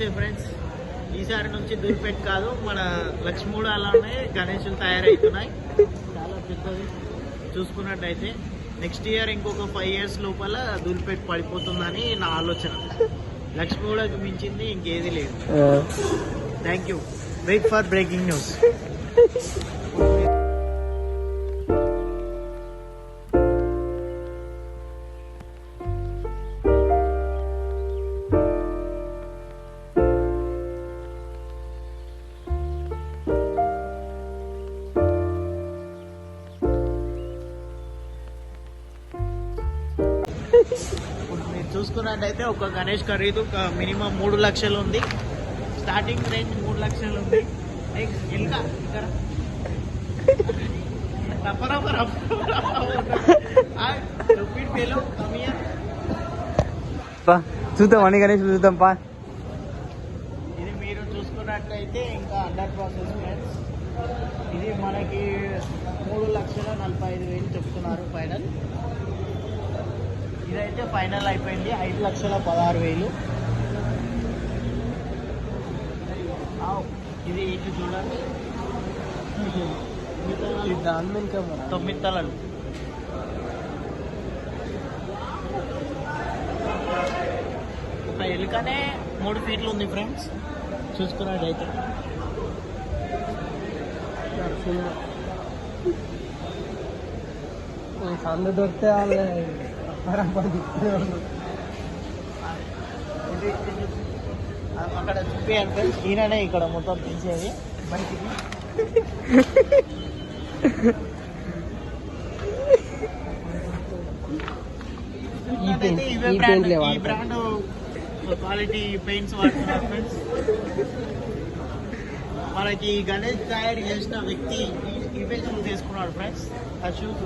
నమస్తే ఫ్రెండ్స్. ఈసారి నుంచి దూల్పేట్ కాదు, మన లక్ష్మూడాలోనే గణేషులు తయారవుతున్నాయి. చాలా పెద్దది. చూసుకున్నట్టయితే నెక్స్ట్ ఇయర్ ఇంకొక 5 years లోపల దూల్పేట్ పడిపోతుందని నా ఆలోచన. లక్ష్మూడకి మించింది ఇంకేది లేదు. Thank you. Wait for breaking news. ఇప్పుడు మీరు చూసుకున్నట్టయితే ఒక గణేష్ ఖరీదు మినిమం 3 లక్షలు ఉంది. స్టార్టింగ్ రేంజ్ 3 లక్షలు ఉంది. ఇంకా ఇక్కడ చూద్దాం అన్ని గణేష్ చూద్దాం పా. ఇది మీరు చూసుకున్నట్టయితే ఇంకా అండర్ ప్రాసెస్ ఫ్రెండ్స్. ఇది మనకి 3,45,000 చెప్తున్నారు ఫైనల్. ఇదైతే ఫైనల్ అయిపోయింది 5,16,000. ఇది ఇటు చూడండి, 9 తలలు. ఒక ఎలుకనే 3 feet ఉంది ఫ్రెండ్స్. చూసుకున్నట్టయితే సంద దొరికితే అక్కడ చూపించండి ఫ్రెండ్స్. ఈయననే ఇక్కడ మొత్తం తీసేది బయటికి. ఈ బ్రాండ్ క్వాలిటీ పెయింట్స్ వాడుతున్నారు ఫ్రెండ్స్. మనకి గణేష్ తయారు చేసిన వ్యక్తి ఇవే చూస్ చేసుకున్నాడు ఫ్రెండ్స్. ఆ షూస్